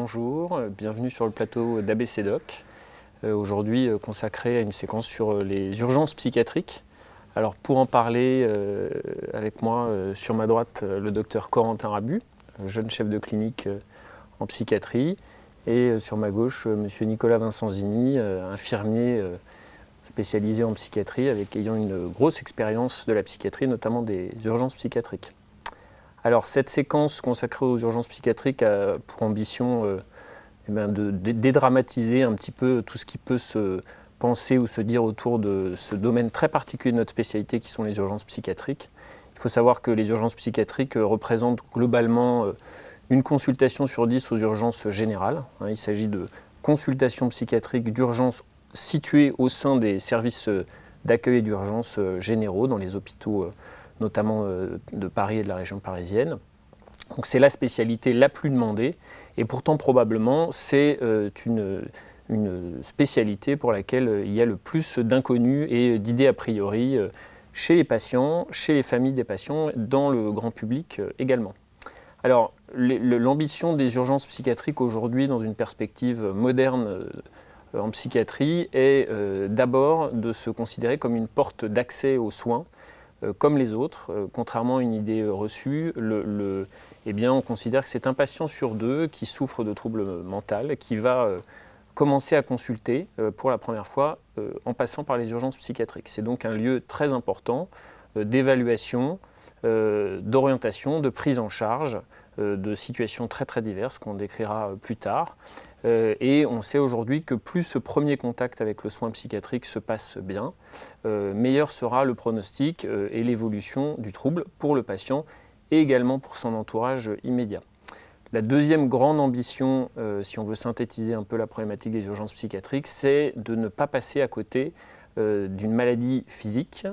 Bonjour, bienvenue sur le plateau d'ABC Doc. Aujourd'hui consacré à une séquence sur les urgences psychiatriques. Alors pour en parler avec moi, sur ma droite, le docteur Corentin Rabu, jeune chef de clinique en psychiatrie, et sur ma gauche, monsieur Nicolas Vincenzini, infirmier spécialisé en psychiatrie, ayant une grosse expérience de la psychiatrie, notamment des urgences psychiatriques. Alors cette séquence consacrée aux urgences psychiatriques a pour ambition de dédramatiser un petit peu tout ce qui peut se penser ou se dire autour de ce domaine très particulier de notre spécialité qui sont les urgences psychiatriques. Il faut savoir que les urgences psychiatriques représentent globalement une consultation sur 10 aux urgences générales. Il s'agit de consultations psychiatriques d'urgence situées au sein des services d'accueil et d'urgence généraux dans les hôpitaux notamment de Paris et de la région parisienne. Donc c'est la spécialité la plus demandée et pourtant probablement c'est une spécialité pour laquelle il y a le plus d'inconnus et d'idées a priori chez les patients, chez les familles des patients, dans le grand public également. Alors l'ambition des urgences psychiatriques aujourd'hui dans une perspective moderne en psychiatrie est d'abord de se considérer comme une porte d'accès aux soins comme les autres, contrairement à une idée reçue, eh bien, on considère que c'est un patient sur deux qui souffre de troubles mentaux qui va commencer à consulter pour la première fois en passant par les urgences psychiatriques. C'est donc un lieu très important d'évaluation, d'orientation, de prise en charge de situations très très diverses qu'on décrira plus tard. Et on sait aujourd'hui que plus ce premier contact avec le soin psychiatrique se passe bien, meilleur sera le pronostic et l'évolution du trouble pour le patient et également pour son entourage immédiat. La deuxième grande ambition, si on veut synthétiser un peu la problématique des urgences psychiatriques, c'est de ne pas passer à côté d'une maladie physique,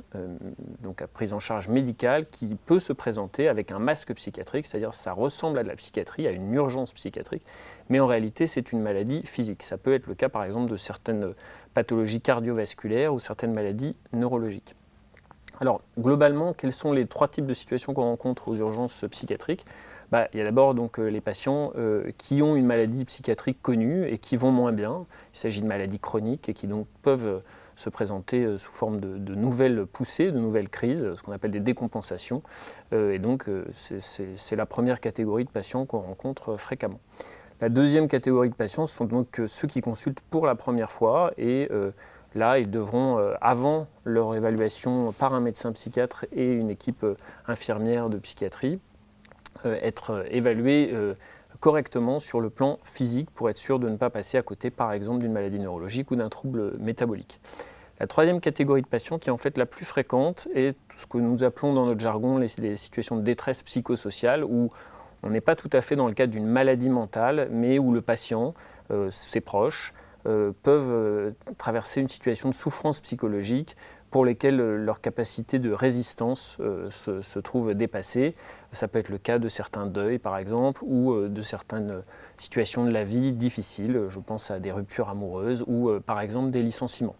donc à prise en charge médicale, qui peut se présenter avec un masque psychiatrique, c'est-à-dire ça ressemble à de la psychiatrie, à une urgence psychiatrique, mais en réalité c'est une maladie physique. Ça peut être le cas par exemple de certaines pathologies cardiovasculaires ou certaines maladies neurologiques. Alors globalement, quels sont les trois types de situations qu'on rencontre aux urgences psychiatriques ? Il y a d'abord donc les patients qui ont une maladie psychiatrique connue et qui vont moins bien. Il s'agit de maladies chroniques et qui donc peuvent se présenter sous forme de nouvelles poussées, de nouvelles crises, ce qu'on appelle des décompensations. Et donc c'est la première catégorie de patients qu'on rencontre fréquemment. La deuxième catégorie de patients sont donc ceux qui consultent pour la première fois et là ils devront, avant leur évaluation par un médecin psychiatre et une équipe infirmière de psychiatrie, être évalués correctement sur le plan physique pour être sûr de ne pas passer à côté par exemple d'une maladie neurologique ou d'un trouble métabolique. La troisième catégorie de patients qui est en fait la plus fréquente est ce que nous appelons dans notre jargon les situations de détresse psychosociale où on n'est pas tout à fait dans le cadre d'une maladie mentale mais où le patient, ses proches, peuvent traverser une situation de souffrance psychologique pour lesquels leur capacité de résistance se trouve dépassée. Ça peut être le cas de certains deuils par exemple ou de certaines situations de la vie difficiles, je pense à des ruptures amoureuses ou par exemple des licenciements.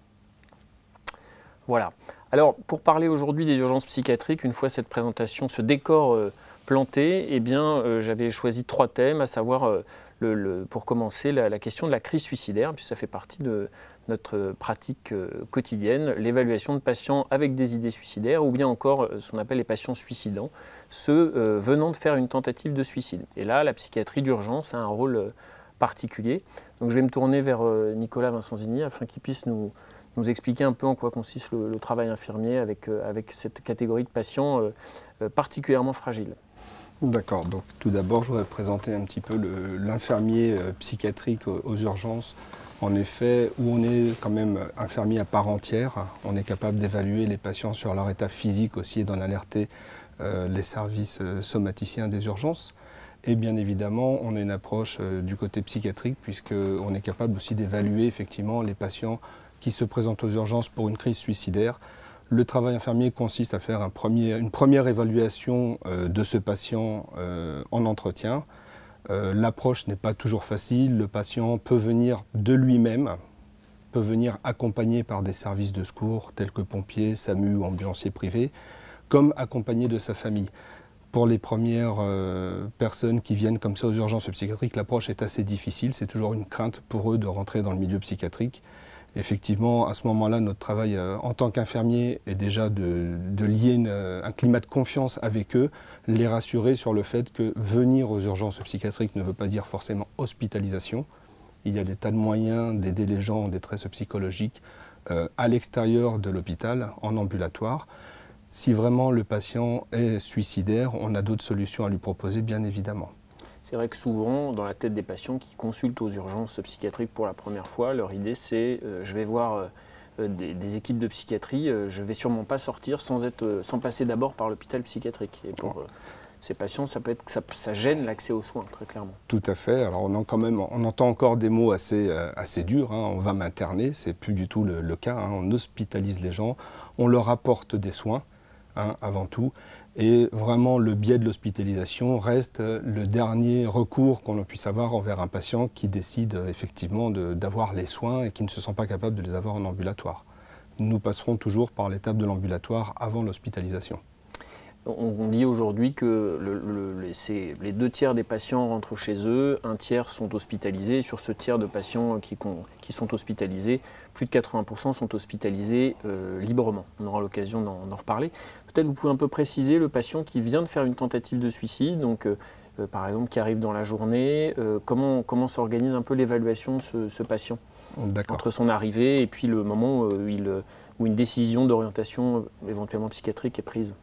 Voilà. Alors pour parler aujourd'hui des urgences psychiatriques, une fois cette présentation, ce décor planté, eh bien j'avais choisi trois thèmes, à savoir pour commencer la question de la crise suicidaire, puisque ça fait partie de notre pratique quotidienne, l'évaluation de patients avec des idées suicidaires ou bien encore ce qu'on appelle les patients suicidants, ceux venant de faire une tentative de suicide. Et là, la psychiatrie d'urgence a un rôle particulier. Donc je vais me tourner vers Nicolas Vincenzini afin qu'il puisse nous expliquer un peu en quoi consiste le travail infirmier avec cette catégorie de patients particulièrement fragiles. D'accord, donc tout d'abord je voudrais présenter un petit peu l'infirmier psychiatrique aux urgences. En effet, où on est quand même infirmier à part entière, on est capable d'évaluer les patients sur leur état physique aussi et d'en alerter les services somaticiens des urgences. Et bien évidemment, on a une approche du côté psychiatrique puisqu'on est capable aussi d'évaluer effectivement les patients qui se présentent aux urgences pour une crise suicidaire. Le travail infirmier consiste à faire une première évaluation de ce patient en entretien. L'approche n'est pas toujours facile, le patient peut venir de lui-même, peut venir accompagné par des services de secours tels que pompiers, SAMU ou ambulanciers privés, comme accompagné de sa famille. Pour les premières personnes qui viennent comme ça aux urgences psychiatriques, l'approche est assez difficile. C'est toujours une crainte pour eux de rentrer dans le milieu psychiatrique. Effectivement, à ce moment-là, notre travail en tant qu'infirmier est déjà de lier un climat de confiance avec eux, les rassurer sur le fait que venir aux urgences psychiatriques ne veut pas dire forcément hospitalisation. Il y a des tas de moyens d'aider les gens en détresse psychologique à l'extérieur de l'hôpital, en ambulatoire. Si vraiment le patient est suicidaire, on a d'autres solutions à lui proposer, bien évidemment. C'est vrai que souvent, dans la tête des patients qui consultent aux urgences psychiatriques pour la première fois, leur idée c'est je vais voir des équipes de psychiatrie, je ne vais sûrement pas sortir sans passer d'abord par l'hôpital psychiatrique. Et pour ces patients, ça gêne l'accès aux soins, très clairement. Tout à fait. Alors on entend encore des mots assez durs. On va m'interner, c'est plus du tout le cas. On hospitalise les gens, on leur apporte des soins. Avant tout, et vraiment le biais de l'hospitalisation reste le dernier recours qu'on puisse avoir envers un patient qui décide effectivement d'avoir les soins et qui ne se sent pas capable de les avoir en ambulatoire. Nous passerons toujours par l'étape de l'ambulatoire avant l'hospitalisation. On dit aujourd'hui que les 2 tiers des patients rentrent chez eux, 1 tiers sont hospitalisés. Sur ce tiers de patients qui sont hospitalisés, plus de 80% sont hospitalisés librement. On aura l'occasion d'en reparler. Peut-être vous pouvez un peu préciser le patient qui vient de faire une tentative de suicide, donc par exemple qui arrive dans la journée, comment s'organise un peu l'évaluation de ce patient entre son arrivée et puis le moment où une décision d'orientation éventuellement psychiatrique est prise.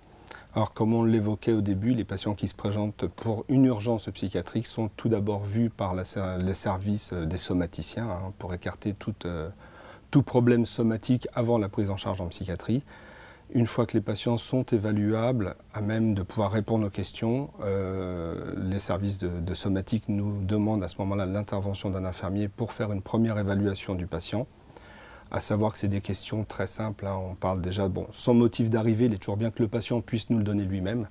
Alors, comme on l'évoquait au début, les patients qui se présentent pour une urgence psychiatrique sont tout d'abord vus par les services des somaticiens pour écarter tout problème somatique avant la prise en charge en psychiatrie. Une fois que les patients sont évaluables, à même de pouvoir répondre aux questions, les services de somatique nous demandent à ce moment-là l'intervention d'un infirmier pour faire une première évaluation du patient. À savoir que c'est des questions très simples. On parle déjà, son motif d'arrivée, il est toujours bien que le patient puisse nous le donner lui-même.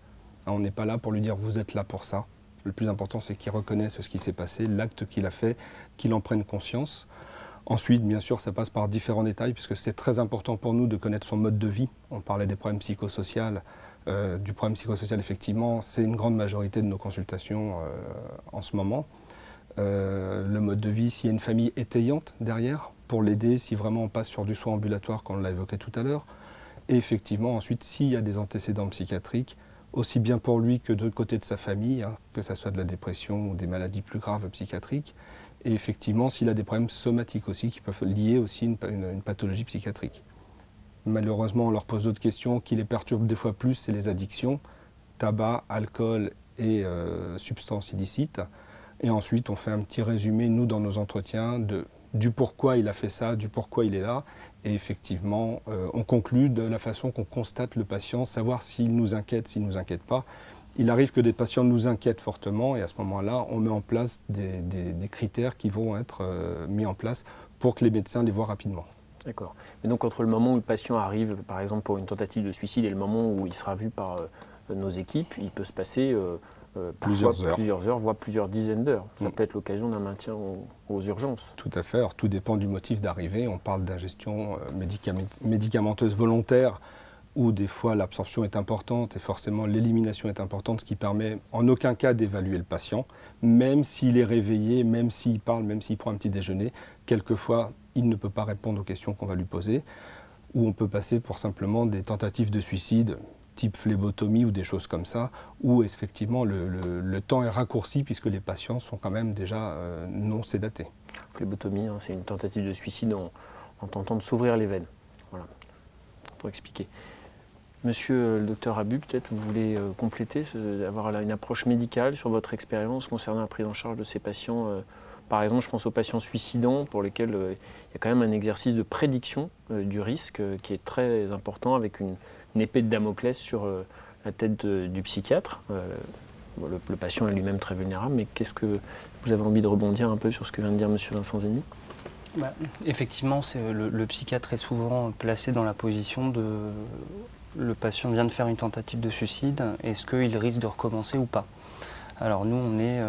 On n'est pas là pour lui dire vous êtes là pour ça. Le plus important, c'est qu'il reconnaisse ce qui s'est passé, l'acte qu'il a fait, qu'il en prenne conscience. Ensuite, bien sûr, ça passe par différents détails, puisque c'est très important pour nous de connaître son mode de vie. On parlait des problèmes psychosociaux. Du problème psychosocial, effectivement, c'est une grande majorité de nos consultations en ce moment. Le mode de vie, s'il y a une famille étayante derrière, pour l'aider si vraiment on passe sur du soin ambulatoire, comme on l'a évoqué tout à l'heure. Et effectivement, ensuite, s'il y a des antécédents psychiatriques, aussi bien pour lui que de côté de sa famille, que ce soit de la dépression ou des maladies plus graves psychiatriques, et effectivement, s'il a des problèmes somatiques aussi, qui peuvent lier aussi une pathologie psychiatrique. Malheureusement, on leur pose d'autres questions qui les perturbent des fois plus, c'est les addictions, tabac, alcool et substances illicites. Et ensuite, on fait un petit résumé, nous, dans nos entretiens, du pourquoi il a fait ça, du pourquoi il est là. Et effectivement, on conclut de la façon qu'on constate le patient, savoir s'il nous inquiète, s'il ne nous inquiète pas. Il arrive que des patients nous inquiètent fortement et à ce moment-là, on met en place des critères qui vont être mis en place pour que les médecins les voient rapidement. D'accord. Mais donc entre le moment où le patient arrive, par exemple pour une tentative de suicide, et le moment où il sera vu par nos équipes, il peut se passer plusieurs heures, voire plusieurs dizaines d'heures. Ça peut être l'occasion d'un maintien aux urgences. Tout à fait. Alors, tout dépend du motif d'arrivée. On parle d'ingestion médicamenteuse volontaire, où des fois l'absorption est importante et forcément l'élimination est importante, ce qui permet en aucun cas d'évaluer le patient, même s'il est réveillé, même s'il parle, même s'il prend un petit déjeuner. Quelquefois, il ne peut pas répondre aux questions qu'on va lui poser, ou on peut passer pour simplement des tentatives de suicide, type phlébotomie ou des choses comme ça, où effectivement le temps est raccourci puisque les patients sont quand même déjà non sédatés. Phlébotomie, c'est une tentative de suicide en tentant de s'ouvrir les veines. Voilà, pour expliquer. Monsieur le docteur Abu, peut-être vous voulez compléter, avoir une approche médicale sur votre expérience concernant la prise en charge de ces patients. Par exemple, je pense aux patients suicidants pour lesquels il y a quand même un exercice de prédiction du risque qui est très important avec une épée de Damoclès sur la tête du psychiatre. Le patient est lui-même très vulnérable, mais qu'est-ce que vous avez envie de rebondir un peu sur ce que vient de dire M. Vincent Zeny ? Effectivement, le psychiatre est souvent placé dans la position de le patient vient de faire une tentative de suicide, est-ce qu'il risque de recommencer ou pas? Alors nous, on est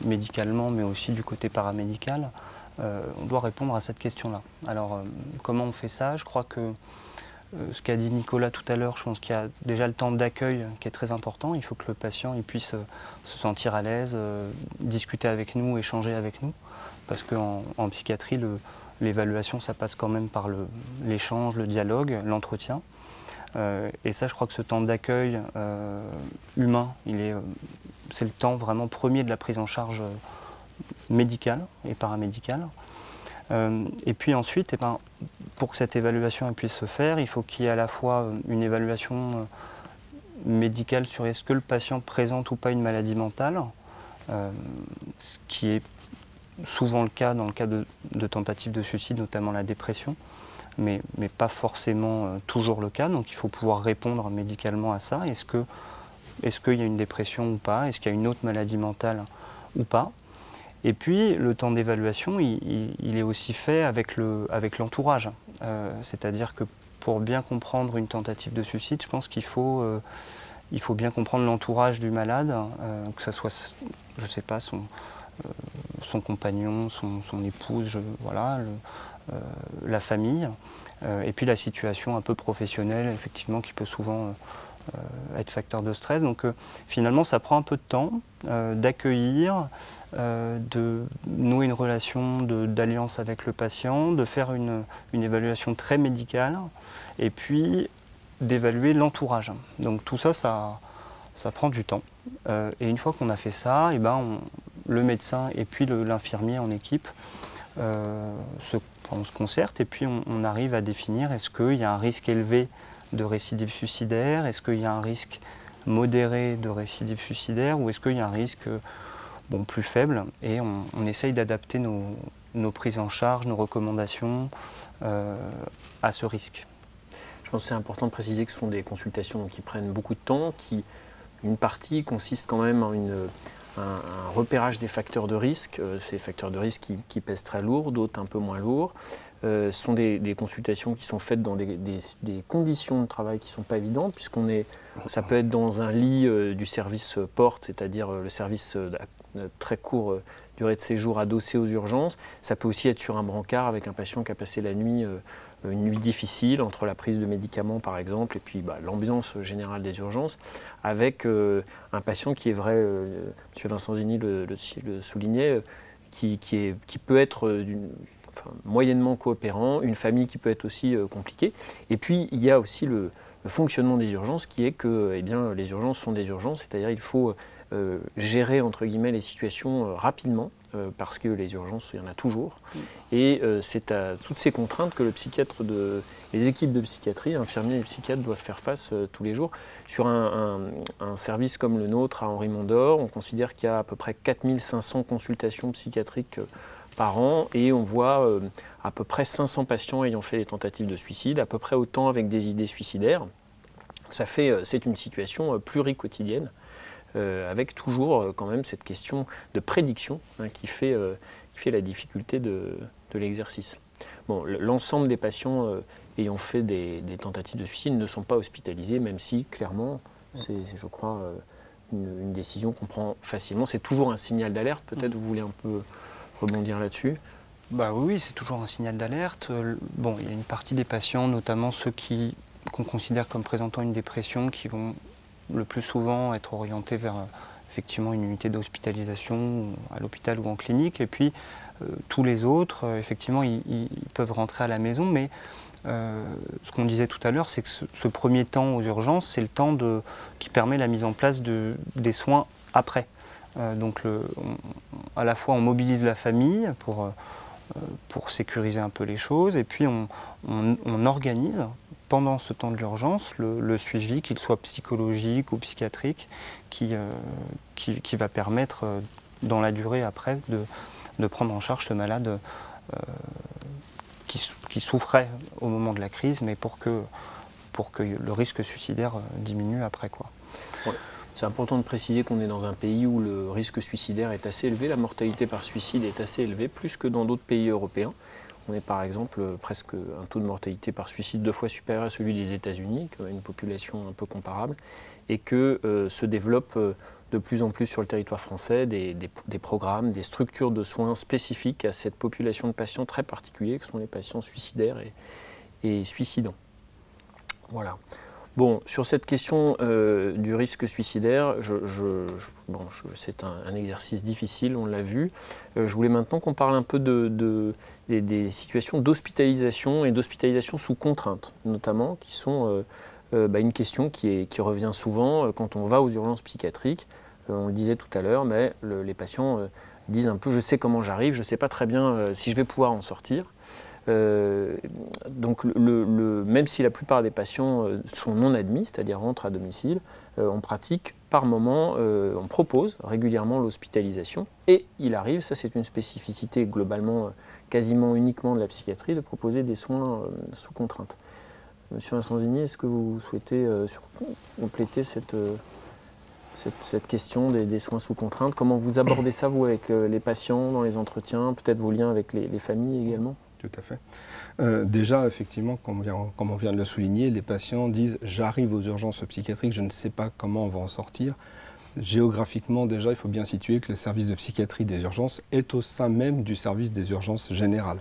médicalement, mais aussi du côté paramédical, on doit répondre à cette question-là. Alors comment on fait ça? Je crois que ce qu'a dit Nicolas tout à l'heure, je pense qu'il y a déjà le temps d'accueil qui est très important. Il faut que le patient il puisse se sentir à l'aise, discuter avec nous, échanger avec nous. Parce qu'en psychiatrie, l'évaluation, ça passe quand même par l'échange, le dialogue, l'entretien. Et ça, je crois que ce temps d'accueil humain, c'est le temps vraiment premier de la prise en charge médicale et paramédicale. Et puis ensuite, pour que cette évaluation puisse se faire, il faut qu'il y ait à la fois une évaluation médicale sur est-ce que le patient présente ou pas une maladie mentale, ce qui est souvent le cas dans le cas de tentatives de suicide, notamment la dépression, mais pas forcément toujours le cas. Donc il faut pouvoir répondre médicalement à ça. Est-ce qu'il y a une dépression ou pas? Est-ce qu'il y a une autre maladie mentale ou pas? Et puis le temps d'évaluation, il est aussi fait avec l'entourage. C'est-à-dire que pour bien comprendre une tentative de suicide, je pense qu'il faut bien comprendre l'entourage du malade, que ce soit, je ne sais pas, son compagnon, son épouse, voilà, la famille, et puis la situation un peu professionnelle, effectivement, qui peut souvent être facteur de stress. Donc finalement, ça prend un peu de temps d'accueillir, de nouer une relation d'alliance avec le patient, de faire une évaluation très médicale, et puis d'évaluer l'entourage. Donc tout ça, ça prend du temps. Et une fois qu'on a fait ça, le médecin et puis l'infirmier en équipe, on se concerte et puis on arrive à définir est-ce qu'il y a un risque élevé de récidive suicidaire, est-ce qu'il y a un risque modéré de récidive suicidaire ou est-ce qu'il y a un risque plus faible, et on essaye d'adapter nos prises en charge, nos recommandations à ce risque. Je pense que c'est important de préciser que ce sont des consultations qui prennent beaucoup de temps, une partie consiste quand même en un repérage des facteurs de risque, ces facteurs de risque qui pèsent très lourd, d'autres un peu moins lourds. Ce sont des consultations qui sont faites dans des conditions de travail qui ne sont pas évidentes, ça peut être dans un lit du service porte, c'est-à-dire le service de très courte durée de séjour adossé aux urgences. Ça peut aussi être sur un brancard avec un patient qui a passé la nuit, une nuit difficile entre la prise de médicaments par exemple et puis l'ambiance générale des urgences, avec un patient qui est vrai, M. Vincenzini le soulignait, qui peut être moyennement coopérant, une famille qui peut être aussi compliquée. Et puis il y a aussi le fonctionnement des urgences qui est que les urgences sont des urgences, c'est-à-dire il faut gérer entre guillemets les situations rapidement parce que les urgences, il y en a toujours. Et c'est à toutes ces contraintes que les équipes de psychiatrie, infirmiers et psychiatres doivent faire face tous les jours. Sur un service comme le nôtre à Henri-Mondor, on considère qu'il y a à peu près 4500 consultations psychiatriques par an et on voit à peu près 500 patients ayant fait des tentatives de suicide, à peu près autant avec des idées suicidaires. C'est une situation pluriquotidienne. Avec toujours quand même cette question de prédiction qui fait la difficulté de l'exercice. Bon, l'ensemble des patients ayant fait des tentatives de suicide ne sont pas hospitalisés, même si clairement c'est je crois une décision qu'on prend facilement. C'est toujours un signal d'alerte, peut-être vous voulez un peu rebondir là-dessus? Oui, c'est toujours un signal d'alerte. Il y a une partie des patients, notamment ceux qu'on considère comme présentant une dépression, qui vont le plus souvent être orientés vers effectivement une unité d'hospitalisation à l'hôpital ou en clinique. Et puis tous les autres, effectivement, ils peuvent rentrer à la maison. Mais ce qu'on disait tout à l'heure, c'est que ce premier temps aux urgences, c'est le temps qui permet la mise en place des soins après. Donc à la fois on mobilise la famille pour sécuriser un peu les choses et puis on organise pendant ce temps de l'urgence le suivi, qu'il soit psychologique ou psychiatrique, qui va permettre dans la durée après de prendre en charge ce malade qui souffrait au moment de la crise, mais pour que le risque suicidaire diminue après, quoi. Ouais. C'est important de préciser qu'on est dans un pays où le risque suicidaire est assez élevé, la mortalité par suicide est assez élevée, plus que dans d'autres pays européens. On est par exemple presque un taux de mortalité par suicide 2 fois supérieur à celui des États-Unis, qui a une population un peu comparable, et que se développent de plus en plus sur le territoire français des programmes, des structures de soins spécifiques à cette population de patients très particuliers, que sont les patients suicidaires et suicidants. Voilà. Bon, sur cette question du risque suicidaire, c'est un exercice difficile, on l'a vu. Je voulais maintenant qu'on parle un peu des situations d'hospitalisation et d'hospitalisation sous contrainte, notamment, qui sont une question qui revient souvent quand on va aux urgences psychiatriques. On le disait tout à l'heure, mais les patients disent un peu « je sais comment j'arrive, je ne sais pas très bien si je vais pouvoir en sortir ». Donc même si la plupart des patients sont non admis, c'est-à-dire rentrent à domicile, on pratique par moment, on propose régulièrement l'hospitalisation et il arrive, ça c'est une spécificité globalement quasiment uniquement de la psychiatrie, de proposer des soins sous contrainte. Monsieur Insanzini, est-ce que vous souhaitez compléter cette question des soins sous contrainte? Comment vous abordez ça, vous, avec les patients, dans les entretiens, peut-être vos liens avec les familles également? Tout à fait. Déjà, effectivement, comme on vient de le souligner, les patients disent « j'arrive aux urgences psychiatriques, je ne sais pas comment on va en sortir ». Géographiquement, déjà, il faut bien situer que le service de psychiatrie des urgences est au sein même du service des urgences générales.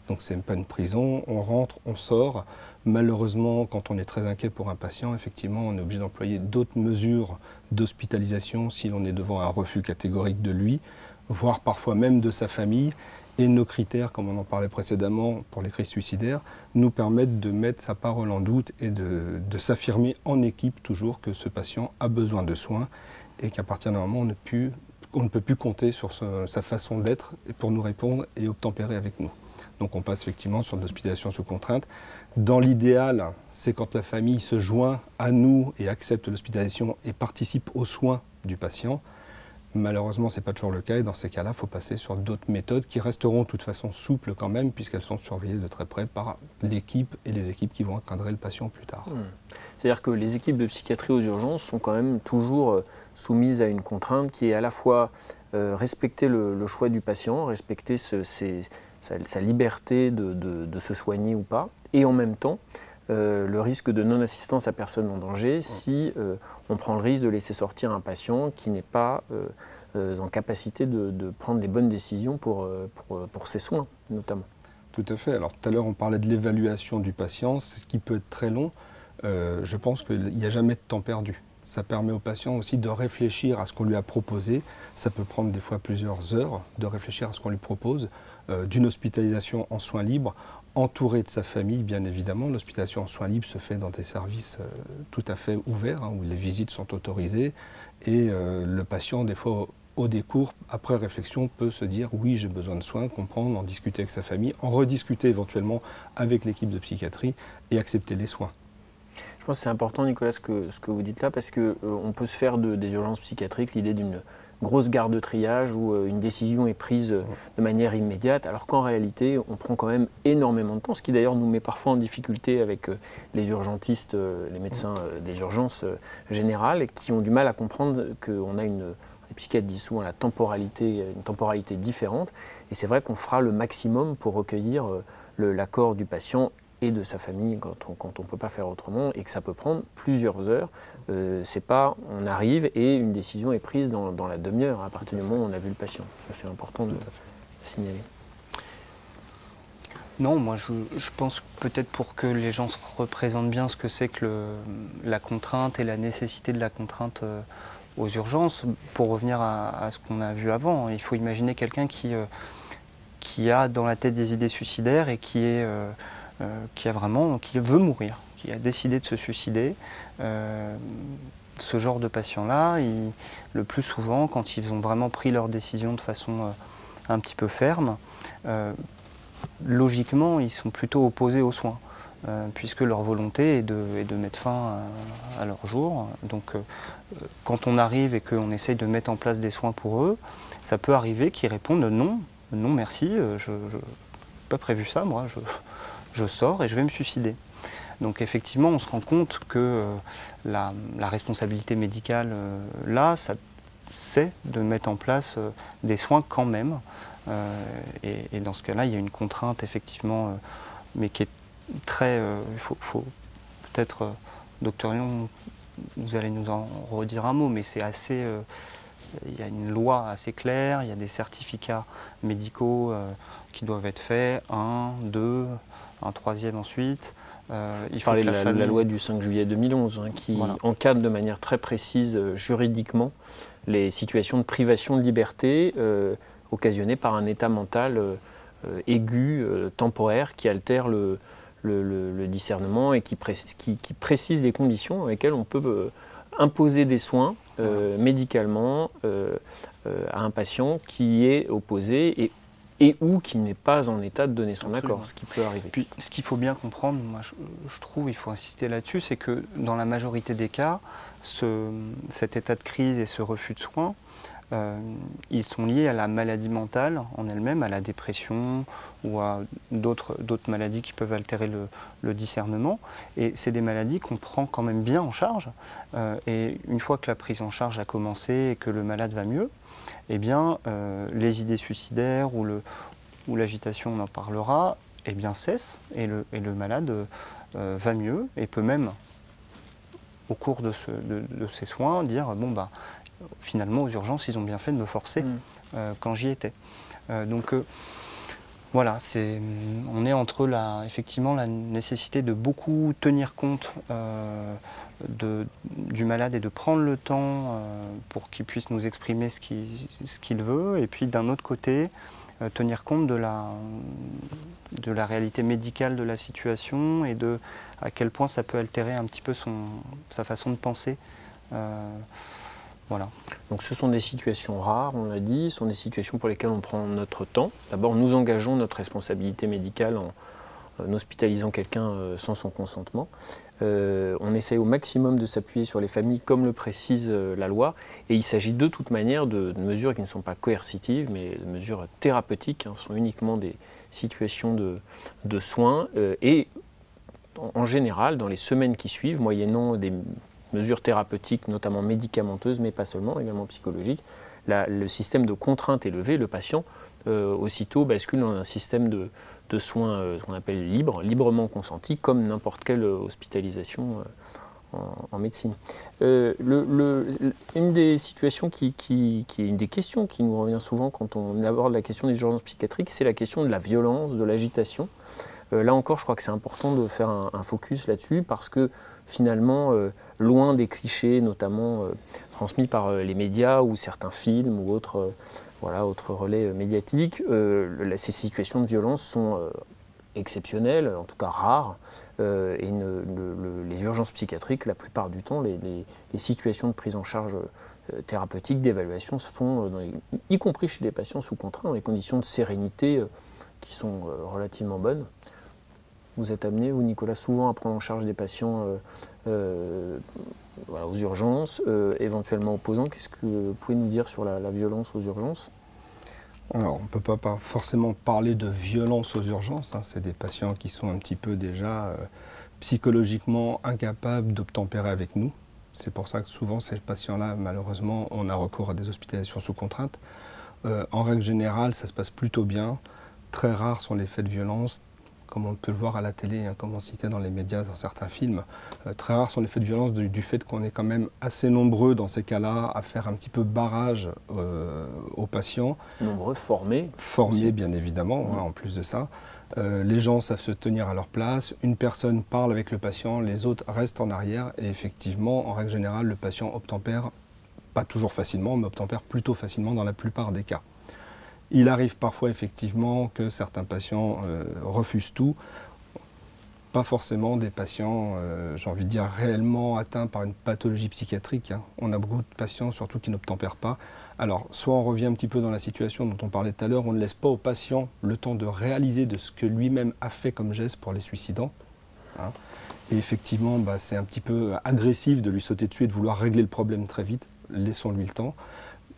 Donc ce n'est pas une prison, on rentre, on sort. Malheureusement, quand on est très inquiet pour un patient, effectivement, on est obligé d'employer d'autres mesures d'hospitalisation si l'on est devant un refus catégorique de lui, voire parfois même de sa famille. Et nos critères, comme on en parlait précédemment pour les crises suicidaires, nous permettent de mettre sa parole en doute et de s'affirmer en équipe toujours que ce patient a besoin de soins et qu'à partir d'un moment, on ne peut plus compter sur sa façon d'être pour nous répondre et obtempérer avec nous. Donc on passe effectivement sur de l'hospitalisation sous contrainte. Dans l'idéal, c'est quand la famille se joint à nous et accepte l'hospitalisation et participe aux soins du patient. Malheureusement, ce n'est pas toujours le cas et dans ces cas-là, il faut passer sur d'autres méthodes qui resteront de toute façon souples quand même puisqu'elles sont surveillées de très près par l'équipe et les équipes qui vont encadrer le patient plus tard. C'est-à-dire que les équipes de psychiatrie aux urgences sont quand même toujours soumises à une contrainte qui est à la fois respecter le choix du patient, respecter sa liberté de se soigner ou pas, et en même temps le risque de non-assistance à personne en danger si on prend le risque de laisser sortir un patient qui n'est pas en capacité de prendre les bonnes décisions pour ses soins, notamment. Tout à fait. Alors tout à l'heure, on parlait de l'évaluation du patient, c'est ce qui peut être très long. Je pense qu'il n'y a jamais de temps perdu. Ça permet au patient aussi de réfléchir à ce qu'on lui a proposé. Ça peut prendre des fois plusieurs heures de réfléchir à ce qu'on lui propose. D'une hospitalisation en soins libres, entouré de sa famille, bien évidemment. L'hospitalisation en soins libres se fait dans des services tout à fait ouverts, où les visites sont autorisées. Et le patient, des fois, au décours, après réflexion, peut se dire « oui, j'ai besoin de soins », comprendre, en discuter avec sa famille, en rediscuter éventuellement avec l'équipe de psychiatrie et accepter les soins. Je pense que c'est important, Nicolas, ce que vous dites là, parce qu'on peut se faire des urgences psychiatriques l'idée d'une grosse gare de triage où une décision est prise de manière immédiate, alors qu'en réalité, on prend quand même énormément de temps, ce qui d'ailleurs nous met parfois en difficulté avec les urgentistes, les médecins des urgences générales, et qui ont du mal à comprendre qu'on a les psychiatres disent souvent une temporalité différente, et c'est vrai qu'on fera le maximum pour recueillir l'accord du patient et de sa famille quand on ne peut pas faire autrement et que ça peut prendre plusieurs heures. C'est pas on arrive et une décision est prise dans la demi-heure à partir du moment où on a vu le patient. C'est important de signaler. Non, moi je pense peut-être pour que les gens se représentent bien ce que c'est que la contrainte et la nécessité de la contrainte aux urgences, pour revenir à ce qu'on a vu avant, il faut imaginer quelqu'un qui a dans la tête des idées suicidaires et qui veut mourir, qui a décidé de se suicider. Ce genre de patients-là, le plus souvent, quand ils ont vraiment pris leur décision de façon un petit peu ferme, logiquement, ils sont plutôt opposés aux soins, puisque leur volonté est de mettre fin à leur jour. Donc, quand on arrive et qu'on essaye de mettre en place des soins pour eux, ça peut arriver qu'ils répondent non, non merci, je n'ai pas prévu ça, moi, je sors et je vais me suicider. Donc effectivement, on se rend compte que la responsabilité médicale, là, c'est de mettre en place des soins quand même. Et dans ce cas-là, il y a une contrainte, effectivement, mais qui est très... il faut peut-être, docteur Lyon, vous allez nous en redire un mot, mais c'est assez... il y a une loi assez claire, il y a des certificats médicaux qui doivent être faits, un, deux... un troisième ensuite, Il faut parler de la loi du 5 juillet 2011 qui encadre de manière très précise juridiquement les situations de privation de liberté occasionnées par un état mental aigu, temporaire, qui altère le discernement et qui précise les conditions dans lesquelles on peut imposer des soins médicalement à un patient qui est opposé et ou qui n'est pas en état de donner son accord, ce qui peut arriver. Puis, ce qu'il faut bien comprendre, moi je trouve, il faut insister là-dessus, c'est que dans la majorité des cas, cet état de crise et ce refus de soins, ils sont liés à la maladie mentale en elle-même, à la dépression ou à d'autres maladies qui peuvent altérer le discernement. Et c'est des maladies qu'on prend quand même bien en charge. Et une fois que la prise en charge a commencé et que le malade va mieux, eh bien, les idées suicidaires ou l'agitation, on en parlera, eh bien, cessent et le malade va mieux et peut même, au cours de ses soins, dire bon, bah, finalement, aux urgences, ils ont bien fait de me forcer quand j'y étais. Voilà, on est entre effectivement la nécessité de beaucoup tenir compte du malade et de prendre le temps pour qu'il puisse nous exprimer ce qu'il veut, et puis d'un autre côté, tenir compte de la réalité médicale de la situation et de à quel point ça peut altérer un petit peu sa façon de penser. Voilà. Donc ce sont des situations rares, on l'a dit, ce sont des situations pour lesquelles on prend notre temps. D'abord, nous engageons notre responsabilité médicale en hospitalisant quelqu'un sans son consentement. On essaye au maximum de s'appuyer sur les familles, comme le précise la loi. Et il s'agit de toute manière de mesures qui ne sont pas coercitives, mais de mesures thérapeutiques. Ce sont uniquement des situations de soins. Et en général, dans les semaines qui suivent, moyennant des mesures thérapeutiques, notamment médicamenteuses, mais pas seulement, également psychologiques, le système de contrainte est levé, le patient aussitôt bascule dans un système de soins, ce qu'on appelle librement consenti, comme n'importe quelle hospitalisation en médecine. Une des situations une des questions qui nous revient souvent quand on aborde la question des urgences psychiatriques, c'est la question de la violence, de l'agitation. Là encore, je crois que c'est important de faire un focus là-dessus, parce que finalement, loin des clichés, notamment transmis par les médias ou certains films ou autres relais médiatiques, ces situations de violence sont exceptionnelles, en tout cas rares, et les urgences psychiatriques, la plupart du temps, les situations de prise en charge thérapeutique, d'évaluation se font, y compris chez les patients sous contrainte, dans des conditions de sérénité qui sont relativement bonnes. Vous êtes amené, vous Nicolas, souvent à prendre en charge des patients aux urgences, éventuellement opposants. Qu'est-ce que vous pouvez nous dire sur la violence aux urgences ? Alors, on ne peut pas forcément parler de violence aux urgences. C'est des patients qui sont un petit peu déjà psychologiquement incapables d'obtempérer avec nous. C'est pour ça que souvent, ces patients-là, malheureusement, on a recours à des hospitalisations sous contrainte. En règle générale, ça se passe plutôt bien. Très rares sont les faits de violence, comme on peut le voir à la télé, comme on citait dans les médias, dans certains films. Très rares sont les faits de violence du fait qu'on est quand même assez nombreux dans ces cas-là à faire un petit peu barrage aux patients. Nombreux, formés. Formés, bien évidemment, en plus de ça. Les gens savent se tenir à leur place, une personne parle avec le patient, les autres restent en arrière, et effectivement, en règle générale, le patient obtempère, pas toujours facilement, mais obtempère plutôt facilement dans la plupart des cas. Il arrive parfois effectivement que certains patients refusent tout, pas forcément des patients, j'ai envie de dire, réellement atteints par une pathologie psychiatrique. On a beaucoup de patients surtout qui n'obtempèrent pas. Alors, soit on revient un petit peu dans la situation dont on parlait tout à l'heure, on ne laisse pas au patient le temps de réaliser de ce que lui-même a fait comme geste pour les suicidants. Et effectivement, c'est un petit peu agressif de lui sauter dessus et de vouloir régler le problème très vite. Laissons-lui le temps.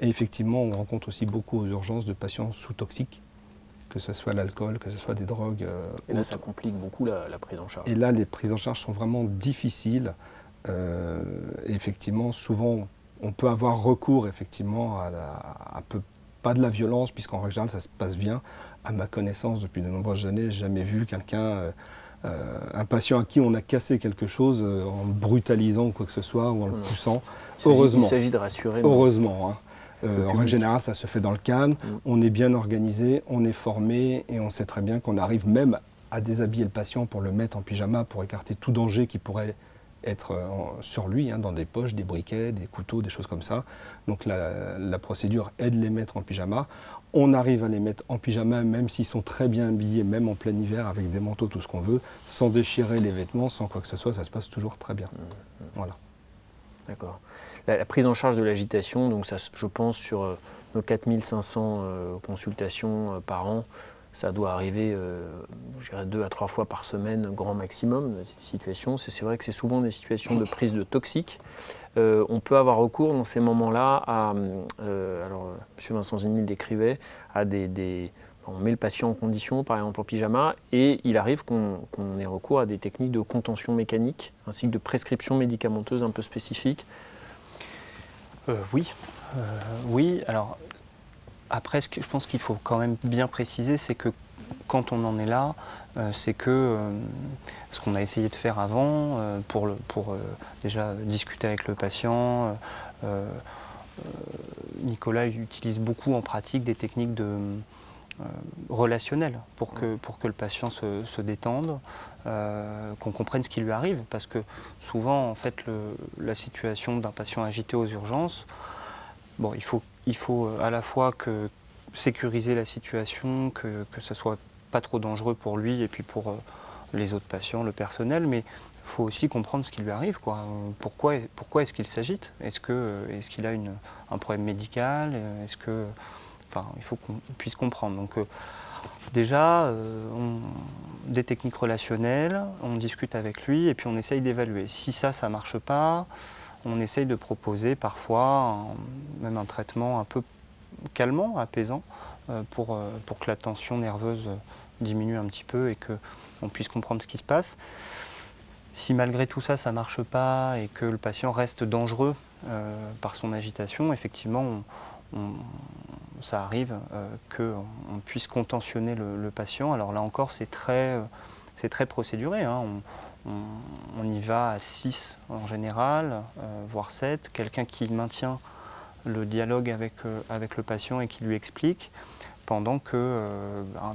Et effectivement, on rencontre aussi beaucoup aux urgences de patients sous toxiques, que ce soit l'alcool, que ce soit des drogues. Et là, ça complique beaucoup la prise en charge. Et là, les prises en charge sont vraiment difficiles. Et effectivement, souvent, on peut avoir recours effectivement à pas de la violence, puisqu'en règle générale, ça se passe bien. À ma connaissance, depuis de nombreuses années, je n'ai jamais vu quelqu'un, un patient à qui on a cassé quelque chose en le brutalisant ou quoi que ce soit, ou en le poussant. Heureusement. Il s'agit de rassurer. Heureusement. En règle générale, ça se fait dans le calme, on est bien organisé, on est formé et on sait très bien qu'on arrive même à déshabiller le patient pour le mettre en pyjama, pour écarter tout danger qui pourrait être sur lui, dans des poches, des briquets, des couteaux, des choses comme ça. Donc la procédure est de les mettre en pyjama. On arrive à les mettre en pyjama même s'ils sont très bien habillés, même en plein hiver, avec des manteaux, tout ce qu'on veut, sans déchirer les vêtements, sans quoi que ce soit, ça se passe toujours très bien. Voilà. D'accord. La prise en charge de l'agitation, donc ça, je pense sur nos 4500 consultations par an, ça doit arriver, je dirais 2 à 3 fois par semaine, grand maximum. Situations. C'est vrai que c'est souvent des situations de prise de toxiques. On peut avoir recours dans ces moments-là à, alors M. Vincent Zini le décrivait, à on met le patient en condition, par exemple en pyjama, et il arrive qu'on ait recours à des techniques de contention mécanique, ainsi que de prescription médicamenteuse un peu spécifiques. Oui. Oui, alors après, je pense qu'il faut quand même bien préciser, c'est que quand on en est là, c'est que ce qu'on a essayé de faire avant, pour déjà discuter avec le patient, Nicolas utilise beaucoup en pratique des techniques relationnelles pour que le patient se détende, qu'on comprenne ce qui lui arrive, parce que souvent, en fait, la situation d'un patient agité aux urgences, bon, il faut à la fois sécuriser la situation, que ça soit pas trop dangereux pour lui et puis pour les autres patients, le personnel, mais il faut aussi comprendre ce qui lui arrive, quoi. Pourquoi est-ce qu'il s'agite? Est-ce qu'il a un problème médical? Enfin, il faut qu'on puisse comprendre. Donc déjà, des techniques relationnelles, on discute avec lui et puis on essaye d'évaluer. Si ça ne marche pas, on essaye de proposer parfois même un traitement un peu calmant, apaisant, pour que la tension nerveuse diminue un petit peu et qu'on puisse comprendre ce qui se passe. Si malgré tout ça, ça ne marche pas et que le patient reste dangereux par son agitation, effectivement, ça arrive qu'on puisse contentionner le patient. Alors là encore, c'est très procéduré, hein. On y va à 6 en général, voire 7. Quelqu'un qui maintient le dialogue avec le patient et qui lui explique, pendant que,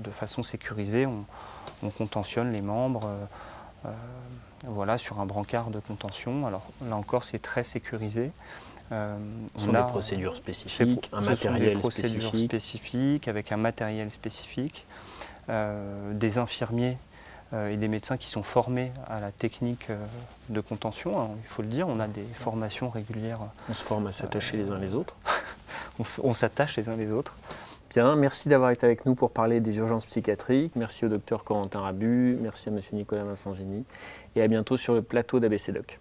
de façon sécurisée, on contentionne les membres voilà, sur un brancard de contention. Alors là encore, c'est très sécurisé. Ce sont des procédures spécifiques, un matériel spécifique, avec un matériel spécifique, des infirmiers et des médecins qui sont formés à la technique de contention. Alors, il faut le dire, on a des formations régulières. On se forme à s'attacher les uns les autres. On s'attache les uns les autres. Bien, merci d'avoir été avec nous pour parler des urgences psychiatriques. Merci au docteur Corentin Rabu, merci à M. Nicolas Vincent Zini et à bientôt sur le plateau d'ABC Doc.